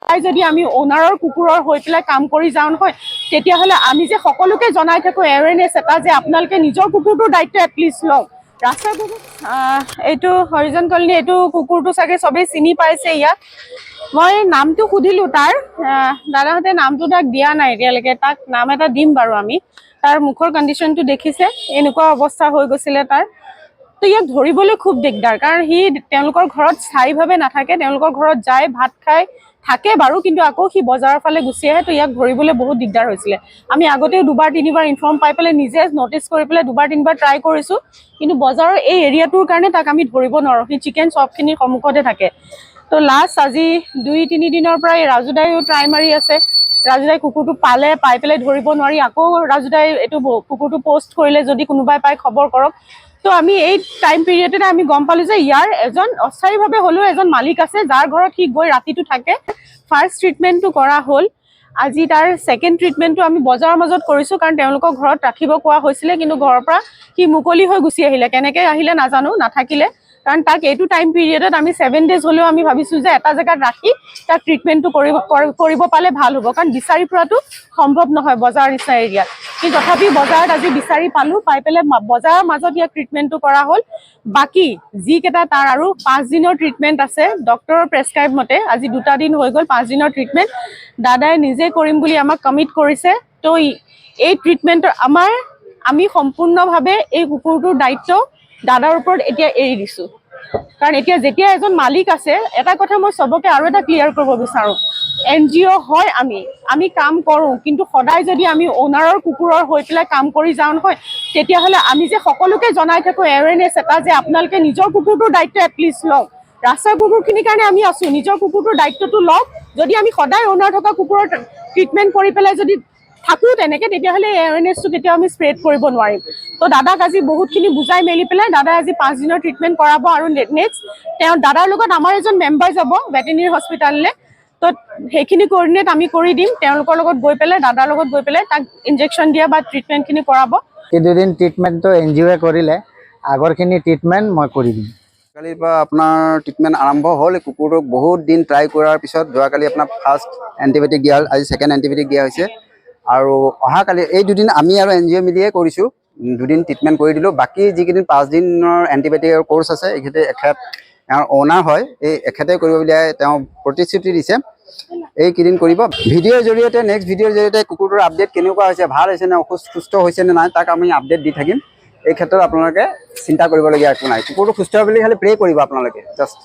যদি আমি ওনাৰৰ কুকুৰৰ হৈ পেলাই কাম কৰি যাওঁ নহয় তেতিয়াহ'লে আমি যে সকলোকে জনাই থাকোঁ এৱেৰনেছ এটা যে আপোনালোকে নিজৰ কুকুৰটোৰ দায়িত্ব এটলিষ্ট লওক। ৰাস্তাৰ কুকুৰ এইটো হৰিজন কলনী, এইটো কুকুৰটো চাগে চবেই চিনি পাইছে। ইয়াত মই নামটো সুধিলোঁ তাৰ, দাদাহঁতে নামটো তাক দিয়া নাই এতিয়ালৈকে। তাক নাম এটা দিম বাৰু আমি। তাৰ মুখৰ কণ্ডিশ্যনটো দেখিছে, এনেকুৱা অৱস্থা হৈ গৈছিলে তাৰ। তো ইয়াক ধৰিবলৈ খুব দিগদাৰ, কাৰণ সি তেওঁলোকৰ ঘৰত স্থায়ীভাৱে নাথাকে। তেওঁলোকৰ ঘৰত যায়, ভাত খাই থাকে বাৰু, কিন্তু আকৌ সি বজাৰৰ ফালে গুচি আহে। তো ইয়াক ধৰিবলৈ বহুত দিগদাৰ হৈছিলে। আমি আগতেও দুবাৰ তিনিবাৰ ইনফৰ্ম পাই পেলাই নিজে নটিচ কৰি পেলাই দুবাৰ তিনিবাৰ ট্ৰাই কৰিছোঁ, কিন্তু বজাৰৰ এই এৰিয়াটোৰ কাৰণে তাক আমি ধৰিব নোৱাৰোঁ। সি চিকেন শ্বপখিনিৰ সন্মুখতে থাকে। তো লাষ্ট আজি 2-3 দিনৰ পৰাই ৰাজুদাইও ট্ৰাই মাৰি আছে। ৰাজুদাই কুকুৰটো পাই পেলাই ধৰিব নোৱাৰি আকৌ ৰাজুদাই এইটো কুকুৰটো পোষ্ট কৰিলে, যদি কোনোবাই পাই খবৰ কৰক। তো আমি এই টাইম পিৰিয়ডতে আমি গম পালোঁ যে ইয়াৰ এজন অস্থায়ীভাৱে হ'লেও এজন মালিক আছে, যাৰ ঘৰত সি গৈ ৰাতিটো থাকে। ফাৰ্ষ্ট ট্ৰিটমেণ্টটো কৰা হ'ল। আজি তাৰ ছেকেণ্ড ট্ৰিটমেণ্টটো আমি বজাৰৰ মাজত কৰিছোঁ, কাৰণ তেওঁলোকৰ ঘৰত ৰাখিব কোৱা হৈছিলে, কিন্তু ঘৰৰ পৰা সি মুকলি হৈ গুচি আহিলে। কেনেকৈ আহিলে নাজানো, নাথাকিলে। কাৰণ তাক এইটো টাইম পিৰিয়ডত আমি 7 ডেজ হ'লেও আমি ভাবিছোঁ যে এটা জেগাত ৰাখি তাক ট্ৰিটমেণ্টটো কৰিব পালে ভাল হ'ব, কাৰণ বিচাৰি ফুৰাটো সম্ভৱ নহয় বজাৰ নিচিনা এৰিয়াত। কিন্তু তথাপি বজাৰত আজি বিচাৰি পালোঁ, পাই পেলাই বজাৰৰ মাজত ইয়াক ট্ৰিটমেণ্টটো কৰা হ'ল। বাকী যিকেইটা তাৰ আৰু 5 দিনৰ ট্ৰিটমেণ্ট আছে ডক্টৰৰ প্ৰেছক্ৰাইব মতে। আজি 2টা দিন হৈ গ'ল 5 দিনৰ ট্ৰিটমেণ্ট। দাদাই নিজে কৰিম বুলি আমাক কমিট কৰিছে। তো এই ট্ৰিটমেণ্টৰ আমি সম্পূৰ্ণভাৱে এই কুকুৰটোৰ দায়িত্ব দাদাৰ ওপৰত এতিয়া এৰি দিছোঁ, কাৰণ এতিয়া যেতিয়া এজন মালিক আছে। এটা কথা মই চবকে আৰু এটা ক্লিয়াৰ কৰিব বিচাৰোঁ, NGO হয় আমি কাম কৰোঁ, কিন্তু সদায় যদি আমি ওনাৰৰ কুকুৰৰ হৈ পেলাই কাম কৰি যাওঁ নহয় তেতিয়াহ'লে আমি যে সকলোকে জনাই থাকোঁ এৱেৰনেছ এটা যে আপোনালোকে নিজৰ কুকুৰটোৰ দায়িত্ব এটলিষ্ট লওক। ৰাস্তাৰ কুকুৰখিনিৰ কাৰণে আমি আছোঁ, নিজৰ কুকুৰটোৰ দায়িত্বটো লওক। যদি আমি সদায় ওনাৰ থকা কুকুৰৰ ট্ৰিটমেণ্ট কৰি পেলাই যদি থাকোঁ তেনেকৈ, তেতিয়াহ'লে এই এৱেৰনেছটো কেতিয়াও আমি স্প্ৰেড কৰিব নোৱাৰিম। তো দাদাক আজি বহুতখিনি বুজাই মেলি পেলাই দাদাই আজি 5 দিনৰ ট্ৰিটমেণ্ট কৰাব। আৰু নেক্সট দাদাৰ লগত আমাৰ এজন মেম্বাৰ যাব ভেটেনেৰী হস্পিটেললৈ। তো সেইখিনি কোঅৰ্ডিনেট আমি কৰি দিম। তেওঁলোকৰ লগত গৈ পেলাই, দাদাৰ লগত গৈ পেলাই তাক ইনজেকশ্যন দিয়া বা ট্ৰিটমেণ্টখিনি কৰাব। এই 2 দিন ট্ৰিটমেণ্টটো NGOয়ে কৰিলে, আগৰখিনি ট্ৰিটমেণ্ট মই কৰি দিম। কালিৰ পৰা আপোনাৰ ট্ৰিটমেণ্ট আৰম্ভ হ'ল। কুকুৰটোক বহুত দিন ট্ৰাই কৰাৰ পিছত যোৱাকালি আপোনাৰ ফাৰ্ষ্ট এণ্টিবায়'টিক দিয়া হ'ল, আজি ছেকেণ্ড এণ্টিবায়'টিক দিয়া হৈছে। আৰু অহাকালি এই 2 দিন আমি আৰু NGO মিলিয়ে কৰিছোঁ। 2 দিন ট্ৰিটমেণ্ট কৰি দিলোঁ। বাকী যিকেইদিন 5 দিনৰ এণ্টিবায়'টিকৰ ক'ৰ্চ আছে, এইকেইটা তেওঁৰ অ'নাৰ হয়, এখেতে কৰিব বুলি তেওঁ প্ৰতিশ্ৰুতি দিছে। এইকেইদিন কৰিব। ভিডিঅ'ৰ জৰিয়তে নেক্সট ভিডিঅ'ৰ জৰিয়তে কুকুৰটোৰ আপডেট কেনেকুৱা হৈছে, ভাল হৈছে নে সুস্থ হৈছে নে নাই, তাক আমি আপডেট দি থাকিম। এই ক্ষেত্ৰত আপোনালোকে চিন্তা কৰিবলগীয়া একো নাই। কুকুৰটো সুস্থ হয় বুলি খালি প্ৰে কৰিব আপোনালোকে জাষ্ট।